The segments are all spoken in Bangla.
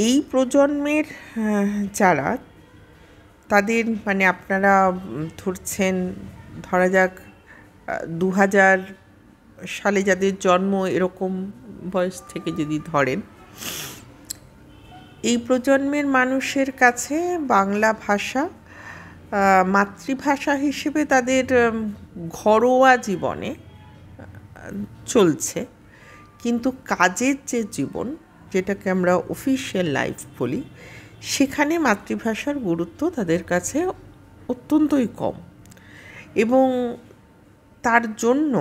এই প্রজন্মের যারা তাদের মানে আপনারা ধরছেন, ধরা যাক 2000 সালে যাদের জন্ম এরকম বয়স থেকে যদি ধরেন, এই প্রজন্মের মানুষের কাছে বাংলা ভাষা মাতৃভাষা হিসেবে তাদের ঘরোয়া জীবনে চলছে, কিন্তু কাজের যে জীবন, যেটাকে আমরা অফিশিয়াল লাইফ বলি, সেখানে মাতৃভাষার গুরুত্ব তাদের কাছে অত্যন্তই কম। এবং তার জন্য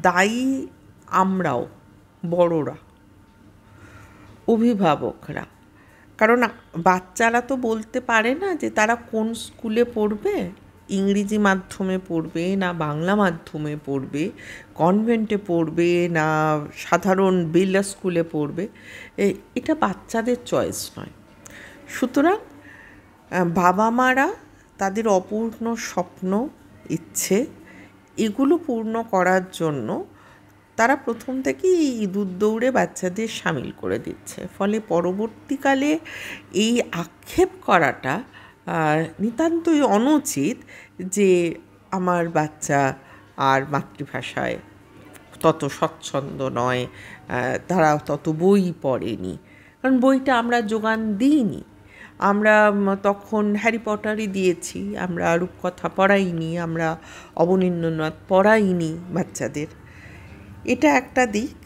দায়ী আমরাও, বড়রা, অভিভাবকরা। কারণ বাচ্চারা তো বলতে পারে না যে তারা কোন স্কুলে পড়বে, ইংরেজি মাধ্যমে পড়বে না বাংলা মাধ্যমে পড়বে, কনভেন্টে পড়বে না সাধারণ বেলা স্কুলে পড়বে। এটা বাচ্চাদের চয়েস নয়। সুতরাং বাবা মারা তাদের অপূর্ণ স্বপ্ন, ইচ্ছে, এগুলো পূর্ণ করার জন্য তারা প্রথম থেকেই এই ইঁদুর দৌড়ে বাচ্চাদের সামিল করে দিচ্ছে। ফলে পরবর্তীকালে এই আক্ষেপ করাটা নিতান্তই অনুচিত যে আমার বাচ্চা আর মাতৃভাষায় তত স্বচ্ছন্দ নয়, তারা তত বই পড়েনি। কারণ বইটা আমরা যোগান দিইনি। আমরা তখন হ্যারি পটারই দিয়েছি, আমরা রূপকথা পড়াইনি, আমরা অবনীন্দ্রনাথ পড়াইনি বাচ্চাদের। এটা একটা দিক।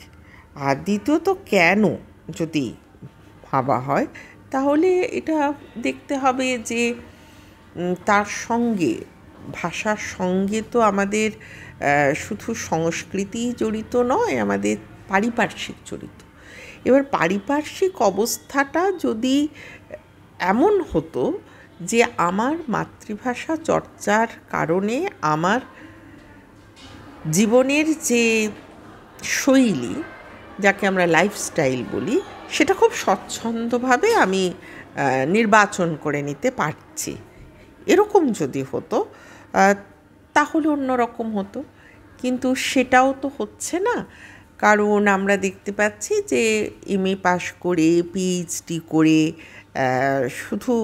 আর দ্বিতীয়ত, কেন যদি ভাবা হয় তাহলে এটা দেখতে হবে যে তার সঙ্গে, ভাষার সঙ্গে তো আমাদের শুধু সংস্কৃতিই জড়িত নয়, আমাদের পারিপার্শ্বিক জড়িত। এবার পারিপার্শ্বিক অবস্থাটা যদি এমন হতো যে আমার মাতৃভাষা চর্চার কারণে আমার জীবনের যে শৈলী, যাকে আমরা লাইফস্টাইল বলি, সেটা খুব স্বচ্ছন্দভাবে আমি নির্বাচন করে নিতে পারছি, এরকম যদি হতো তাহলে অন্যরকম হতো। কিন্তু সেটাও তো হচ্ছে না। কারণ আমরা দেখতে পাচ্ছি যে এমএ পাশ করে, পিএইচডি করে, শুধু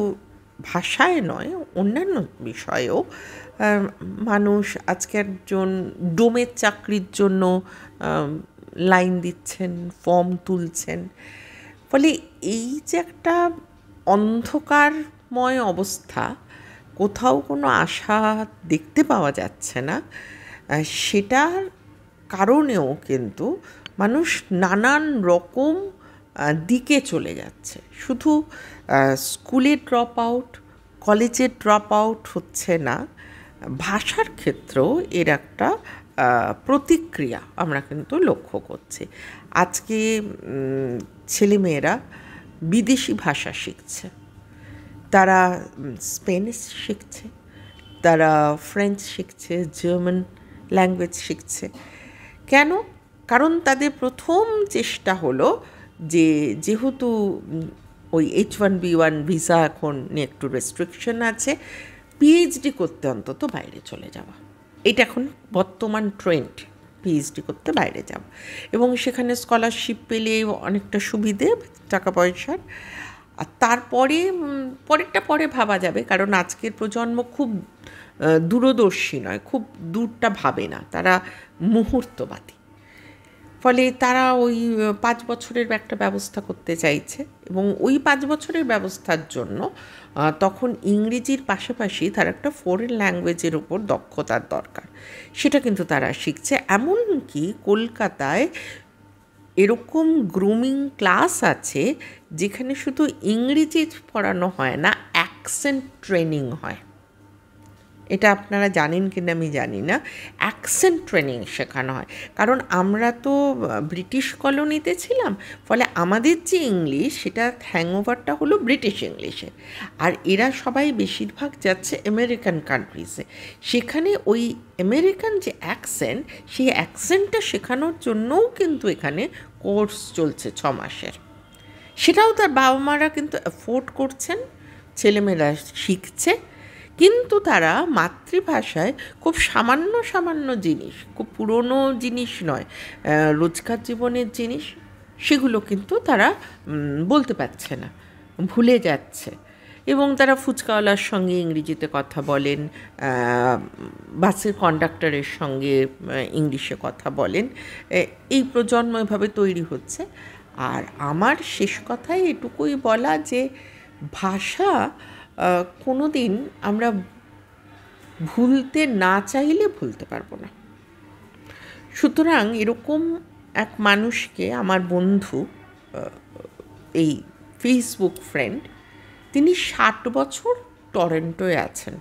ভাষায় নয় অন্যান্য বিষয়েও মানুষ আজকে একজন ডোমের চাকরির জন্য লাইন দিচ্ছেন, ফর্ম তুলছেন। ফলে এই যে একটা অন্ধকারময় অবস্থা, কোথাও কোনো আশা দেখতে পাওয়া যাচ্ছে না, সেটার কারণেও কিন্তু মানুষ নানান রকম দিকে চলে যাচ্ছে। শুধু স্কুলে ড্রপ আউট, কলেজে ড্রপ আউট হচ্ছে না, ভাষার ক্ষেত্রেও এর একটা প্রতিক্রিয়া আমরা কিন্তু লক্ষ্য করছি। আজকে ছেলেমেয়েরা বিদেশি ভাষা শিখছে, তারা স্পেনিশ শিখছে, তারা ফ্রেঞ্চ শিখছে, জার্মান ল্যাঙ্গুয়েজ শিখছে। কেন? কারণ তাদের প্রথম চেষ্টা হলো যে যেহেতু ওই H1B1 ভিসা এখন নিয়ে একটু রেস্ট্রিকশন আছে, পিএইচডি করতে অন্তত বাইরে চলে যাওয়া। এটা এখন বর্তমান ট্রেন্ড, পিএইচডি করতে বাইরে যাওয়া। এবং সেখানে স্কলারশিপ পেলে অনেকটা সুবিধে, টাকা পয়সার। আর তারপরে পরেরটা পরে ভাবা যাবে, কারণ আজকের প্রজন্ম খুব দূরদর্শী নয়, খুব দূরটা ভাবে না, তারা মুহূর্তবাদী। ফলে তারা ওই 5 বছরের একটা ব্যবস্থা করতে চাইছে, এবং ওই 5 বছরের ব্যবস্থার জন্য তখন ইংরেজির পাশাপাশি তার একটা ফরেন ল্যাঙ্গুয়েজের উপর দক্ষতার দরকার। সেটা কিন্তু তারা শিখছে। এমনকি কলকাতায় এরকম গ্রুমিং ক্লাস আছে যেখানে শুধু ইংরেজি পড়ানো হয় না, অ্যাকসেন্ট ট্রেনিং হয়। এটা আপনারা জানেন কিনা আমি জানি না, অ্যাকসেন্ট ট্রেনিং শেখানো হয়। কারণ আমরা তো ব্রিটিশ কলোনিতে ছিলাম, ফলে আমাদের যে ইংলিশ, সেটা হ্যাংওভারটা হলো ব্রিটিশ ইংলিশে। আর এরা সবাই বেশিরভাগ যাচ্ছে আমেরিকান কান্ট্রিজে, সেখানে ওই আমেরিকান যে অ্যাকসেন্ট, সেই অ্যাকসেন্টটা শেখানোর জন্যও কিন্তু এখানে কোর্স চলছে 6 মাসের। সেটাও তার বাবা মারা কিন্তু অ্যাফোর্ড করছেন, ছেলেমেয়েরা শিখছে। কিন্তু তারা মাতৃভাষায় খুব সামান্য সামান্য জিনিস, খুব পুরনো জিনিস নয়, রোজকার জীবনের জিনিস, সেগুলো কিন্তু তারা বলতে পারছে না, ভুলে যাচ্ছে। এবং তারা ফুচকাওয়ালার সঙ্গে ইংরেজিতে কথা বলেন, বাসের কন্ডাক্টরের সঙ্গে ইংলিশে কথা বলেন। এই প্রজন্ম এভাবে তৈরি হচ্ছে। আর আমার শেষ কথায় এটুকুই বলা যে ভাষা কোনো দিন আমরা ভুলতে না চাইলে ভুলতে পারবো না। সুতরাং এরকম এক মানুষকে আমার বন্ধু, এই ফেসবুক ফ্রেন্ড, তিনি 60 বছর টরন্টোয় আছেন,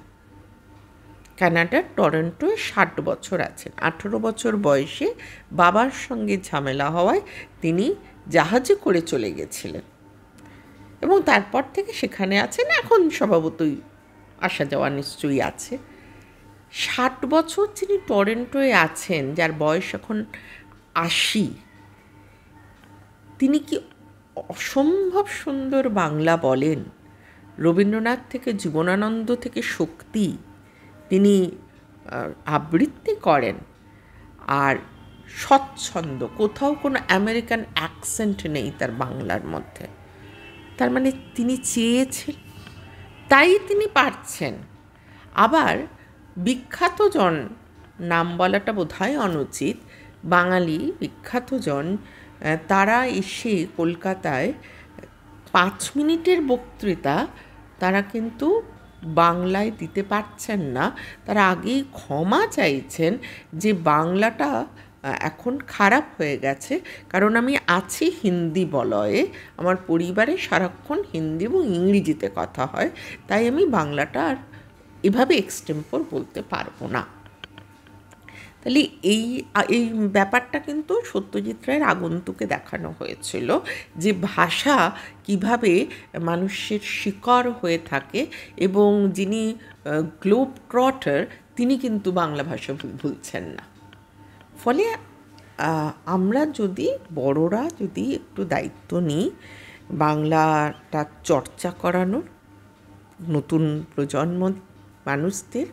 কানাডার টরন্টোয় 60 বছর আছেন। 18 বছর বয়সে বাবার সঙ্গে ঝামেলা হওয়ায় তিনি জাহাজে করে চলে গেছিলেন এবং তারপর থেকে সেখানে আছেন। এখন স্বভাবতই আসা যাওয়া নিশ্চয়ই আছে। 60 বছর যিনি টরন্টোয় আছেন, যার বয়স এখন 80, তিনি কি অসম্ভব সুন্দর বাংলা বলেন। রবীন্দ্রনাথ থেকে জীবনানন্দ থেকে শক্তি তিনি আবৃত্তি করেন, আর স্বচ্ছন্দ, কোথাও কোনো আমেরিকান অ্যাকসেন্ট নেই তার বাংলার মধ্যে। তার মানে তিনি চেয়েছেন, তাই তিনি পারছেন। আবার বিখ্যাতজন, নাম বলাটা বোধহয় অনুচিত, বাঙালি বিখ্যাতজন, তারা এসে কলকাতায় 5 মিনিটের বক্তৃতা তারা কিন্তু বাংলায় দিতে পারছেন না। তারা আগেই ক্ষমা চাইছেন যে বাংলাটা এখন খারাপ হয়ে গেছে, কারণ আমি আছি হিন্দি বলয়ে, আমার পরিবারে সারাক্ষণ হিন্দি এবং ইংরেজিতে কথা হয়, তাই আমি বাংলাটা আর এভাবে এক্সটেম্পর বলতে পারবো না। তাহলে এই ব্যাপারটা কিন্তু সত্যজিৎ রায়ের আগন্তুকে দেখানো হয়েছিল, যে ভাষা কিভাবে মানুষের শিকড় হয়ে থাকে, এবং যিনি গ্লোব ট্রটার তিনি কিন্তু বাংলা ভাষা ভুলছেন না। ফলে আমরা যদি বড়রা যদি একটু দায়িত্ব নিই বাংলাটা চর্চা করানোর নতুন প্রজন্ম মানুষদের,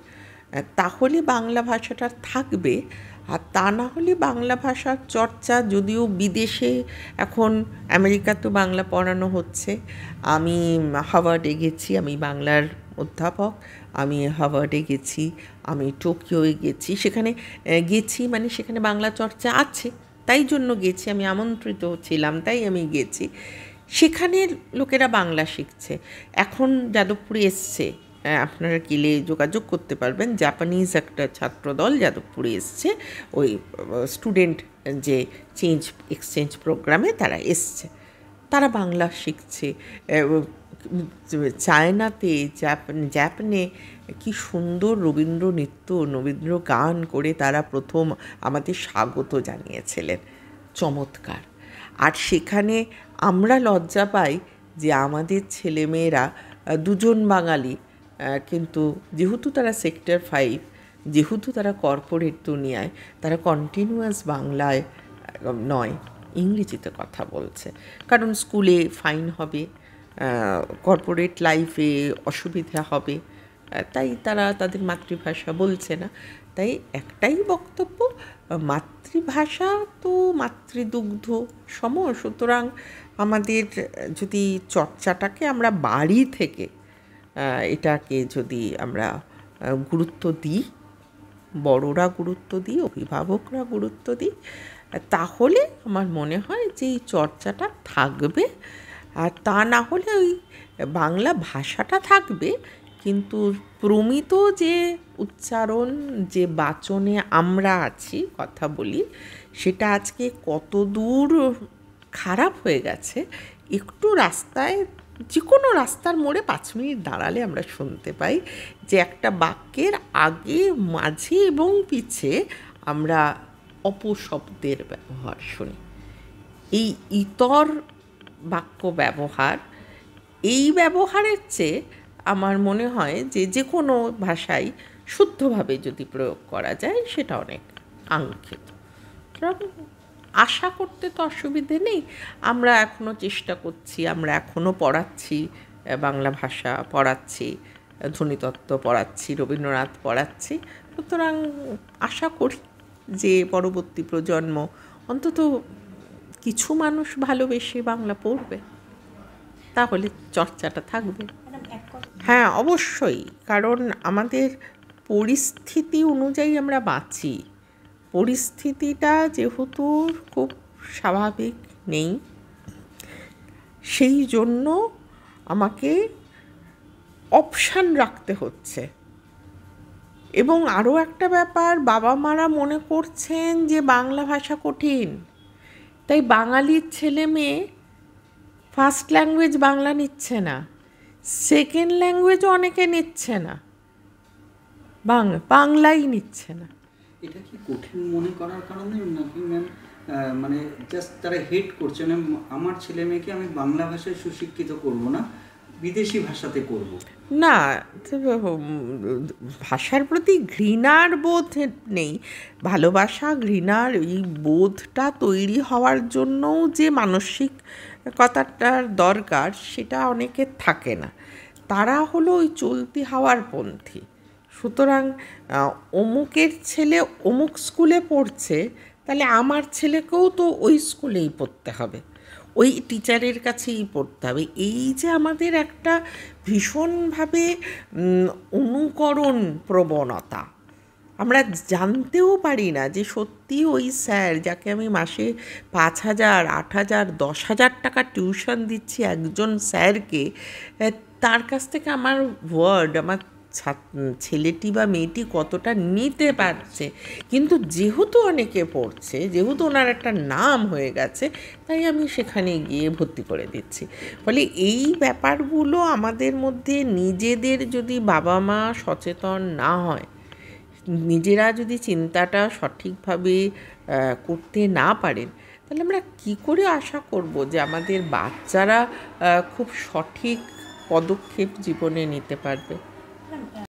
তাহলে বাংলা ভাষাটা থাকবে। আর তা না হলে বাংলা ভাষার চর্চা, যদিও বিদেশে এখন আমেরিকাতেও বাংলা পড়ানো হচ্ছে। আমি হার্ভার্ডে গেছি, আমি বাংলার অধ্যাপক, আমি হার্ভার্ডে গেছি, আমি টোকিওয়ে গেছি, সেখানে গেছি মানে সেখানে বাংলা চর্চা আছে, তাই জন্য গেছি, আমি আমন্ত্রিত ছিলাম তাই আমি গেছি। সেখানের লোকেরা বাংলা শিখছে। এখন যাদবপুরে এসছে, আপনারা গেলে যোগাযোগ করতে পারবেন, জাপানিজ একটা ছাত্রদল যাদবপুরে এসছে, ওই স্টুডেন্ট যে চেঞ্জ এক্সচেঞ্জ প্রোগ্রামে তারা এসছে, তারা বাংলা শিখছে। চায়নাতে জাপানে কি সুন্দর রবীন্দ্র নৃত্য, রবীন্দ্র গান করে তারা প্রথম আমাদের স্বাগত জানিয়েছিলেন, চমৎকার। আর সেখানে আমরা লজ্জা পাই যে আমাদের ছেলেমেয়েরা দুজন বাঙালি, কিন্তু যেহেতু তারা সেক্টর 5, যেহেতু তারা কর্পোরেট দুনিয়ায়, তারা কন্টিনিউয়াস বাংলায় নয় ইংরেজিতে কথা বলছে, কারণ স্কুলে ফাইন হবে, কর্পোরেট লাইফে অসুবিধা হবে, তাই তারা তাদের মাতৃভাষা বলছে না। তাই একটাই বক্তব্য, মাতৃভাষা তো মাতৃদুগ্ধ সম। সুতরাং আমাদের যদি চর্চাটাকে আমরা বাড়ি থেকে এটাকে যদি আমরা গুরুত্ব দিই, বড়রা গুরুত্ব দিই, অভিভাবকরা গুরুত্ব দিই, তাহলে আমার মনে হয় যে এই চর্চাটা থাকবে। আর তা না হলে ওই বাংলা ভাষাটা থাকবে, কিন্তু প্রমিত যে উচ্চারণ, যে বাচনে আমরা আছি কথা বলি, সেটা আজকে কত দূর খারাপ হয়ে গেছে। একটু রাস্তায়, যে কোনো রাস্তার মোড়ে 5 মিনিট দাঁড়ালে আমরা শুনতে পাই যে একটা বাক্যের আগে, মাঝে এবং পিছে আমরা অপশব্দের ব্যবহার শুনি। এই ইতর বাক্য ব্যবহার, এই ব্যবহারের চেয়ে আমার মনে হয় যে যে কোনো ভাষায় শুদ্ধভাবে যদি প্রয়োগ করা যায় সেটা অনেক আঙ্ক্ষিত। আশা করতে তো অসুবিধে নেই, আমরা এখনও চেষ্টা করছি, আমরা এখনও পড়াচ্ছি, বাংলা ভাষা পড়াচ্ছি, ধ্বনিতত্ত্ব পড়াচ্ছি, রবীন্দ্রনাথ পড়াচ্ছি। সুতরাং আশা করি যে পরবর্তী প্রজন্ম অন্তত কিছু মানুষ ভালোবেসে বাংলা পড়বে, তাহলে চর্চাটা থাকবে। হ্যাঁ, অবশ্যই, কারণ আমাদের পরিস্থিতি অনুযায়ী আমরা বাঁচি। পরিস্থিতিটা যেহেতু খুব স্বাভাবিক নেই, সেই জন্য আমাকে অপশান রাখতে হচ্ছে। এবং আরও একটা ব্যাপার, বাবা মারা মনে করছেন যে বাংলা ভাষা কঠিন, তাই বাঙালির ছেলে মেয়ে ফার্স্ট ল্যাঙ্গুয়েজ বাংলা নিচ্ছে না, সেকেন্ড ল্যাঙ্গুয়েজও অনেকে নিচ্ছে না, বাংলাই নিচ্ছে না। এটা কি কঠিন মনে করার কারণে নাকি ম্যাম, মানে জাস্ট তারা হেট করছে না, আমার ছেলে মেয়েকে আমি বাংলা ভাষায় সুশিক্ষিত করব না, বিদেশি ভাষাতে করব? না, ভাষার প্রতি ঘৃণার বোধ নেই। ভালোবাসা, ঘৃণার এই বোধটা তৈরি হওয়ার জন্যও যে মানসিকতাটার দরকার, সেটা অনেকের থাকে না। তারা হলো ওই চলতি হাওয়ার পন্থী। সুতরাং অমুকের ছেলে অমুক স্কুলে পড়ছে, তাহলে আমার ছেলেকেও তো ওই স্কুলেই পড়তে হবে, ওই টিচারের কাছেই পড়তে হবে। এই যে আমাদের একটা ভীষণভাবে অনুকরণ প্রবণতা, আমরা জানতেও পারি না যে সত্যি ওই স্যার যাকে আমি মাসে 5,000, 8,000, 10,000 টাকা টিউশন দিচ্ছি একজন স্যারকে, তার কাছ থেকে আমার ওয়ার্ড, আমার ছেলেটি বা মেয়েটি কতটা নিতে পারছে। কিন্তু যেহেতু অনেকে পড়ছে, যেহেতু ওনার একটা নাম হয়ে গেছে, তাই আমি সেখানে গিয়ে ভর্তি করে দিচ্ছি। ফলে এই ব্যাপারগুলো আমাদের মধ্যে নিজেদের যদি বাবা মা সচেতন না হয়, নিজেরা যদি চিন্তাটা সঠিকভাবে করতে না পারেন, তাহলে আমরা কী করে আশা করব যে আমাদের বাচ্চারা খুব সঠিক পদক্ষেপ জীবনে নিতে পারবে।